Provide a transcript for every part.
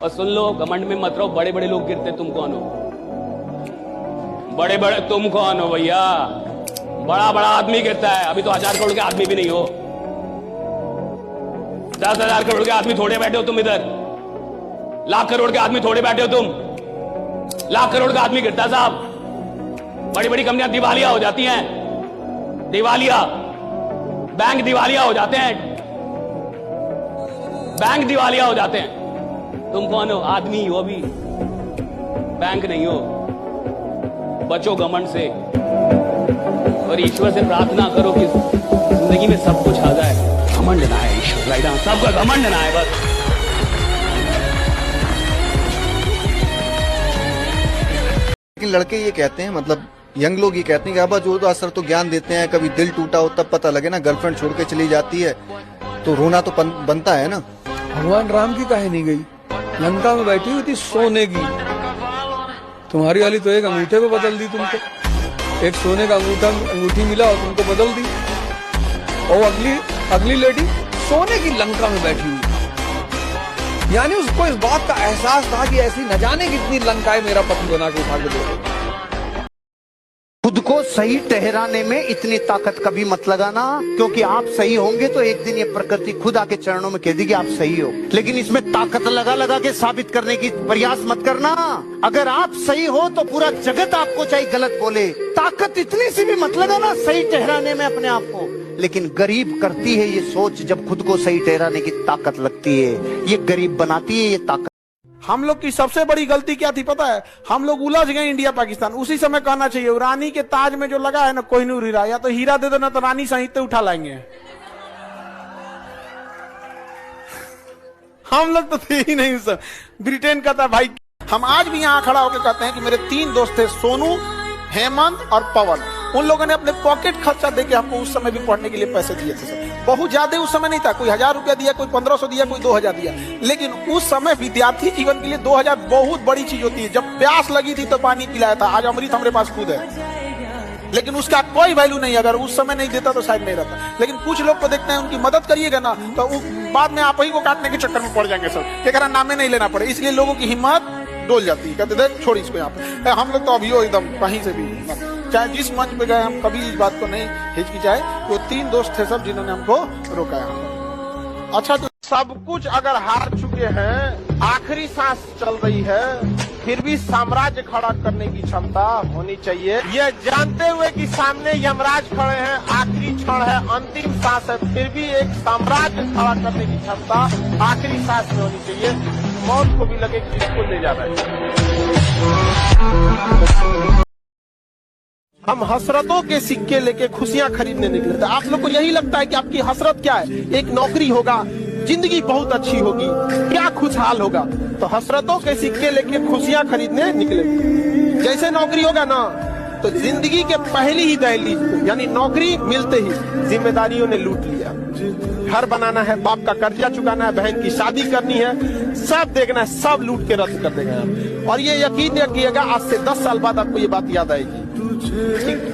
और सुन लो, घमंड में मत रहो। बड़े बड़े लोग गिरते, तुम कौन हो? बड़े बड़े तुम कौन हो भैया? बड़ा बड़ा आदमी गिरता है। अभी तो 1000 करोड़ के आदमी भी नहीं हो। 10,000 करोड़ के आदमी थोड़े बैठे हो तुम इधर। लाख करोड़ के आदमी थोड़े बैठे हो तुम। लाख करोड़ का आदमी गिरता है साहब। बड़ी बड़ी कंपनियां दिवालिया हो जाती हैं, दिवालिया। बैंक दिवालिया हो जाते हैं, बैंक दिवालिया हो जाते हैं। तुम कौन हो? आदमी हो, अभी बैंक नहीं हो। बचो घमंड से और ईश्वर से प्रार्थना करो कि जिंदगी में सब कुछ आ जाए। घमंड ना है ईश्वर, राइट? सबका घमंड ना है बस। लेकिन लड़के ये कहते हैं, मतलब यंग लोग ये कहते हैं कि अबा जो असर तो ज्ञान देते हैं, कभी दिल टूटा हो तब पता लगे ना, गर्लफ्रेंड छोड़ के चली जाती है तो रोना तो बनता है ना। भगवान राम की काहे नहीं गई? लंका में बैठी हुई थी सोने की, तुम्हारी वाली तो एक अंगूठे पे बदल दी तुमको। एक सोने का अंगूठी मिला और तुमको बदल दी। और अगली लेडी सोने की लंका में बैठी हुई, यानी उसको इस बात का एहसास था कि ऐसी न जाने कितनी लंकाएं मेरा पति बना के उठा के दे। खुद को सही ठहराने में इतनी ताकत कभी मत लगाना, क्योंकि आप सही होंगे तो एक दिन ये प्रकृति खुद आके चरणों में कह देगी आप सही हो। लेकिन इसमें ताकत लगा लगा के साबित करने की प्रयास मत करना। अगर आप सही हो तो पूरा जगत आपको चाहे गलत बोले, ताकत इतनी सी भी मत लगाना सही ठहराने में अपने आप को। लेकिन गरीब करती है ये सोच, जब खुद को सही ठहराने की ताकत लगती है, ये गरीब बनाती है ये ताकत। हम लोग की सबसे बड़ी गलती क्या थी पता है? हम लोग उलझ गए इंडिया पाकिस्तान। उसी समय कहना चाहिए रानी के ताज में जो लगा है ना कोहिनूर हीरा, या तो हीरा दे दो ना तो रानी सहित उठा लाएंगे। हम लोग तो थे ही नहीं सब। ब्रिटेन का था भाई। हम आज भी यहाँ खड़ा होकर कहते हैं कि मेरे 3 दोस्त थे, सोनू, हेमंत और पवन। उन लोगों ने अपने पॉकेट खर्चा देके हमको उस समय भी पढ़ने के लिए पैसे दिए थे सब। बहुत ज्यादा उस समय नहीं था, कोई 1000 रुपया दिया, कोई 1500 दिया, कोई 2000 दिया। लेकिन उस समय विद्यार्थी जीवन के लिए 2000 बहुत बड़ी चीज होती है। जब प्यास लगी थी तो पानी पिलाया था। आज अमृत हमारे पास खुद है, लेकिन उसका कोई वैल्यू नहीं। अगर उस समय नहीं देता तो शायद नहीं रहता। लेकिन कुछ लोग को देखते हैं, उनकी मदद करिएगा ना तो बाद में आप ही को काटने के चक्कर में पड़ जाएंगे सब, क्या नामे नहीं लेना पड़े। इसलिए लोगों की हिम्मत डोल जाती है, कहते देख छोड़ इसको यहाँ पे। हम लोग तो अभी हो एकदम कहीं से भी, चाहे जिस मंच पे गए, हम कभी इस बात को नहीं हिचकिचाए। वो 3 दोस्त थे सब जिन्होंने हमको रोकाया। अच्छा, तो सब कुछ अगर हार चुके हैं, आखिरी सांस चल रही है, फिर भी साम्राज्य खड़ा करने की क्षमता होनी चाहिए। ये जानते हुए कि सामने यमराज खड़े हैं, आखिरी क्षण है, अंतिम सांस है, फिर भी एक साम्राज्य खड़ा करने की क्षमता आखिरी सांस में होनी चाहिए। मौत को भी लगे कि इसको ले जा रहा है। हम हसरतों के सिक्के लेके खुशियां खरीदने निकले थे। आप लोग को यही लगता है कि आपकी हसरत क्या है? एक नौकरी होगा, जिंदगी बहुत अच्छी होगी, क्या खुशहाल होगा। तो हसरतों के सिक्के लेके खुशियां खरीदने निकले। जैसे नौकरी होगा ना तो जिंदगी के पहली ही दहलीज, यानी नौकरी मिलते ही जिम्मेदारियों ने लूट लिया। घर बनाना है, बाप का कर्जा चुकाना है, बहन की शादी करनी है, सब देखना है, सब लूट के रद्द कर देगा। और ये यकीन रखिएगा, आज से 10 साल बाद आपको ये बात याद आएगी।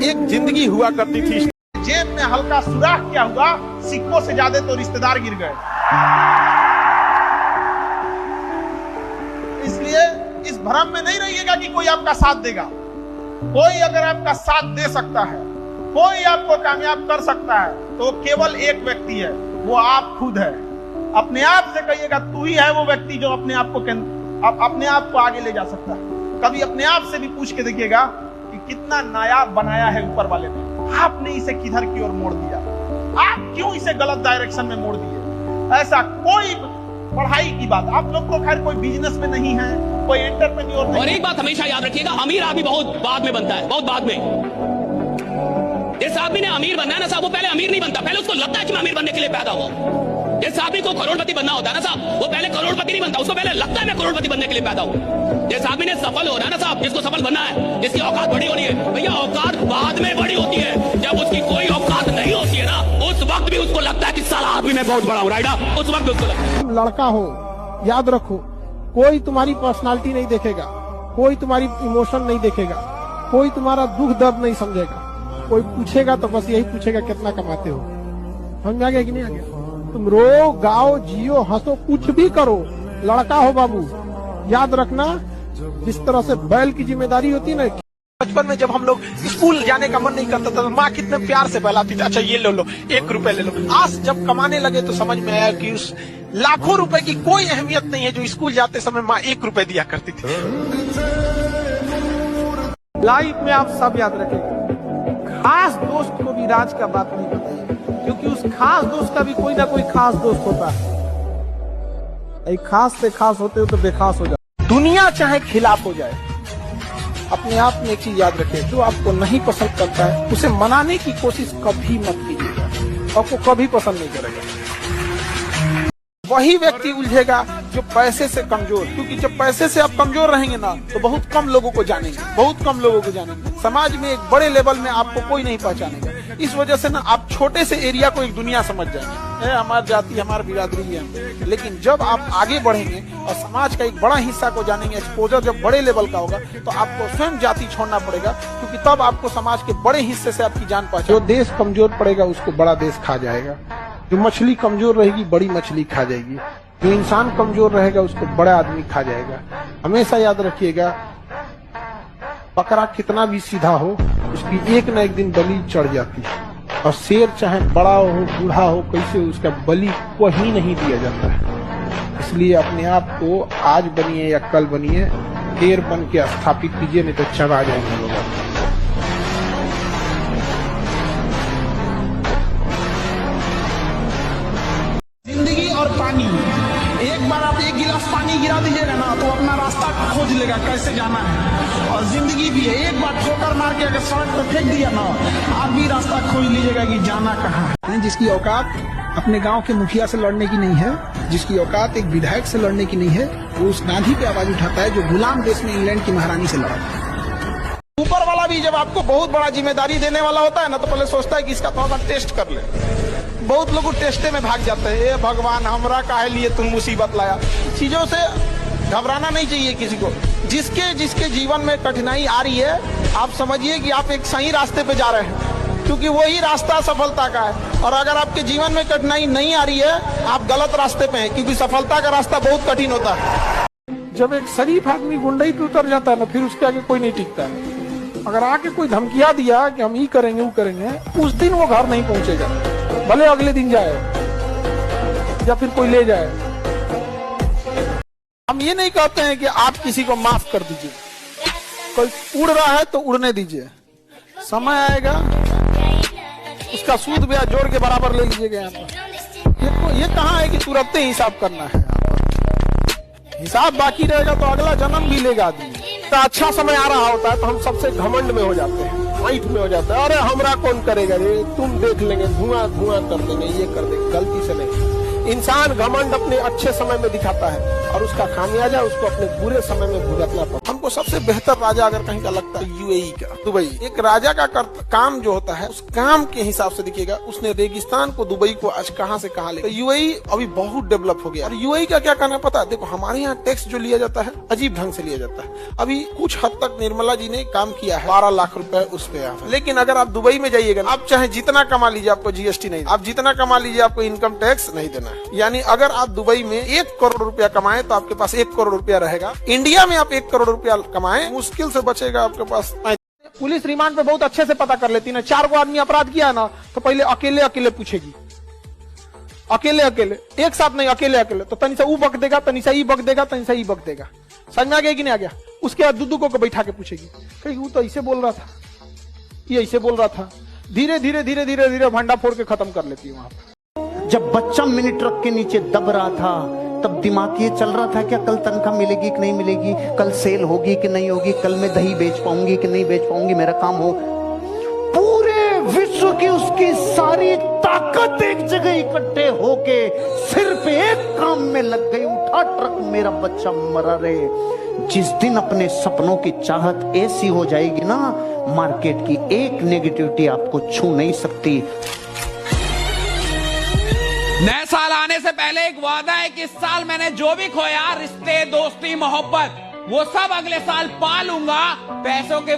एक जिंदगी हुआ करती थी, जेब में हल्का सुराख क्या हुआ, सिक्कों से ज्यादा तो रिश्तेदार गिर गए। इसलिए इस भ्रम में नहीं रहिएगा कि कोई आपका साथ देगा। कोई अगर आपका साथ दे सकता है, कोई आपको कामयाब कर सकता है, तो केवल एक व्यक्ति है, वो आप खुद है। अपने आप से कहिएगा तू ही है वो व्यक्ति जो अपने आप को आगे ले जा सकता है। कभी अपने आप से भी पूछ के देखिएगा कि कितना नायाब बनाया है ऊपर वाले ने। आपने इसे किधर की ओर मोड़ दिया, आप क्यों इसे गलत डायरेक्शन में मोड़ दिए। ऐसा कोई पढ़ाई की बात, आप लोग को खैर कोई बिजनेस में नहीं है, कोई एंटरप्रेन्योर नहीं। और एक बात हमेशा याद रखिएगा, अमीर आदमी बहुत बाद में बनता है, बहुत बाद में। जिस आदमी ने अमीर बनना है ना साहब, वो पहले अमीर नहीं बनता, पहले उसको लगता है कि मैं अमीर बनने के लिए पैदा हुआ। जिस आदमी को करोड़पति बनना होता है ना साहब, वो पहले करोड़पति नहीं बनता, उसको पहले लगता है मैं करोड़पति बनने के लिए पैदा हुआ। जिस आदमी ने सफल हो रहा है ना साहब, जिसको सफल बनना है, जिसकी औकात बड़ी होनी है, भैया औकात बाद में बड़ी होती है। जब उसकी कोई औकात नहीं होती है ना, उस वक्त भी उसको लगता है कि साला आदमी मैं बहुत बड़ा हूँ, राइट? उस वक्त भी उसको लगता है। तुम लड़का हो, याद रखो, कोई तुम्हारी पर्सनालिटी नहीं देखेगा, कोई तुम्हारी इमोशन नहीं देखेगा, कोई तुम्हारा दुख दर्द नहीं समझेगा। कोई पूछेगा तो बस यही पूछेगा कितना कमाते हो। समझ आ गया कि नहीं आ गया? तुम रो, गाओ, जियो, हंसो, कुछ भी करो, लड़का हो बाबू, याद रखना, जिस तरह से बैल की जिम्मेदारी होती है ना, बचपन में जब हम लोग स्कूल जाने का मन नहीं करता था तो माँ कितने प्यार से बहलाती थी, अच्छा ये ले लो 1 रुपए ले लो। आज जब कमाने लगे तो समझ में आया कि उस लाखों रुपए की कोई अहमियत नहीं है जो स्कूल जाते समय माँ 1 रुपए दिया करती थी। लाइफ में आप सब याद रखेंगे, खास दोस्त को भी राज का बात नहीं बताइए, क्योंकि उस खास दोस्त का भी कोई ना कोई खास दोस्त होता है। एक खास से खास होते हो तो बेखास हो जाए। दुनिया चाहे खिलाफ हो जाए, अपने आप में एक चीज याद रखें, जो आपको नहीं पसंद करता है उसे मनाने की कोशिश कभी मत कीजिएगा, आपको कभी पसंद नहीं करेगा। वही व्यक्ति उलझेगा जो पैसे से कमजोर, क्योंकि जब पैसे से आप कमजोर रहेंगे ना तो बहुत कम लोगों को जानेंगे, बहुत कम लोगों को जानेंगे। समाज में एक बड़े लेवल में आपको कोई नहीं पहचानेगा। इस वजह से ना आप छोटे से एरिया को एक दुनिया समझ जाएंगे, हमारी जाति हमारी बिरादरी है। लेकिन जब आप आगे बढ़ेंगे और समाज का एक बड़ा हिस्सा को जानेंगे, एक्सपोजर जब बड़े लेवल का होगा तो आपको स्वयं जाति छोड़ना पड़ेगा, क्योंकि तब आपको समाज के बड़े हिस्से से आपकी जान पहचान। जो देश कमजोर पड़ेगा उसको बड़ा देश खा जाएगा, जो मछली कमजोर रहेगी बड़ी मछली खा जाएगी, जो इंसान कमजोर रहेगा उसको बड़ा आदमी खा जाएगा। हमेशा याद रखिएगा, बकरा कितना भी सीधा हो उसकी एक न एक दिन बलि चढ़ जाती है, और शेर चाहे बड़ा हो बूढ़ा हो कैसे उसका बलि को ही नहीं दिया जाता है। इसलिए अपने आप को आज बनिए या कल बनिए, शेर बन के स्थापित कीजिए, नहीं तो चढ़ा जाएंगे लोग। जिंदगी और पानी, एक बार आप 1 गिलास पानी गिरा दीजिएगा ना तो अपना रास्ता खोज लेगा कैसे जाना है। और जिंदगी भी है, एक बार ठोकर मार के अगर सड़क पर फेंक दिया ना आप भी रास्ता खोज लीजिएगा कि जाना कहाँ है। जिसकी औकात अपने गांव के मुखिया से लड़ने की नहीं है, जिसकी औकात एक विधायक से लड़ने की नहीं है, वो उस गांधी पे आवाज उठाता है जो गुलाम देश में इंग्लैंड की महारानी से लड़ा। ऊपर वाला भी जब आपको बहुत बड़ा जिम्मेदारी देने वाला होता है ना तो पहले सोचता है कि इसका थोड़ा सा टेस्ट कर ले। बहुत लोग टेस्टे में भाग जाते हैं, ए भगवान हमरा काहे लिए तुम मुसीबत लाया। चीजों से घबराना नहीं चाहिए किसी को। जिसके जीवन में कठिनाई आ रही है आप समझिए कि आप एक सही रास्ते पे जा रहे हैं, क्योंकि वही रास्ता सफलता का है। और अगर आपके जीवन में कठिनाई नहीं आ रही है आप गलत रास्ते पे हैं, क्योंकि सफलता का रास्ता बहुत कठिन होता है। जब एक शरीफ आदमी गुंडई पे उतर जाता है ना फिर उसके आगे कोई नहीं टिकता है। अगर आके कोई धमकिया दिया कि हम ये करेंगे वो करेंगे, उस दिन वो घर नहीं पहुंचेगा, भले अगले दिन जाए या फिर कोई ले जाए। हम ये नहीं कहते हैं कि आप किसी को माफ कर दीजिए, कोई उड़ रहा है तो उड़ने दीजिए, समय आएगा उसका सूद ब्याज जोड़ के बराबर ले लीजिएगा। यहाँ पर ये कहाँ है कि तुरंत ही हिसाब करना है, हिसाब बाकी रहेगा तो अगला जन्म भी लेगा आदमी। तो अच्छा समय आ रहा होता है तो हम सबसे घमंड में हो जाते हैं, फाइट में हो जाता है, अरे हमरा कौन करेगा रे, तुम देख लेंगे, धुआं धुआं कर देंगे, ये कर देंगे। गलती से नहीं, इंसान घमंड अपने अच्छे समय में दिखाता है और उसका खामियाजा उसको अपने बुरे समय में भुगतना पड़ता है। हमको सबसे बेहतर राजा अगर कहीं का लगता है यूएई का, दुबई। एक राजा का काम जो होता है उस काम के हिसाब से देखिएगा, उसने रेगिस्तान को दुबई को आज कहां से कहां ले। तो यूएई अभी बहुत डेवलप हो गया। और यूएई का क्या कहना पता है, देखो हमारे यहाँ टैक्स जो लिया जाता है अजीब ढंग से लिया जाता है। अभी कुछ हद तक निर्मला जी ने काम किया है, 12 लाख रुपए उस पे। लेकिन अगर आप दुबई में जाइएगा, आप चाहे जितना कमा लीजिए आपको जीएसटी नहीं, आप जितना कमा लीजिए आपको इनकम टैक्स नहीं देना है। यानी अगर आप दुबई में 1 करोड़ रुपया कमाएं तो आपके पास 1 करोड़ रुपया रहेगा। इंडिया में आप 1 करोड़ रुपया कमाएं मुश्किल से बचेगा आपके पास। पुलिस रिमांड पे बहुत अच्छे से पता कर लेती है। 4 आदमी अपराध किया है ना तो पहले अकेले अकेले पूछेगी, अकेले अकेले, एक साथ नहीं, अकेले अकेले। तो तनिसा ऊ बक देगा, तनिसा ई बक देगा, तनिसा ई बक देगा। समझ में आ गया कि नहीं आ गया? उसके बाद दुदू को बैठा के पूछेगी, कहीं वो तो ऐसे बोल रहा था, ये ऐसे बोल रहा था। धीरे धीरे धीरे धीरे धीरे भंडा फोड़ के खत्म कर लेती है वहां पर। जब बच्चा मिनी ट्रक के नीचे दब रहा था तब दिमाग ये चल रहा था क्या कल तनख्वाह मिलेगी कि नहीं मिलेगी, कल सेल होगी कि नहीं होगी, कल मैं दही बेच पाऊंगी कि नहीं बेच पाऊंगी, मेरा काम हो। पूरे विश्व की उसकी सारी ताकत एक जगह इकट्ठे होके सिर्फ एक काम में लग गई, उठा ट्रक मेरा बच्चा मरा रहे। जिस दिन अपने सपनों की चाहत ऐसी हो जाएगी ना, मार्केट की एक नेगेटिविटी आपको छू नहीं सकती। नए साल आने से पहले एक वादा है कि इस साल मैंने जो भी खोया, रिश्ते, दोस्ती, मोहब्बत, वो सब अगले साल पा लूंगा। पैसों के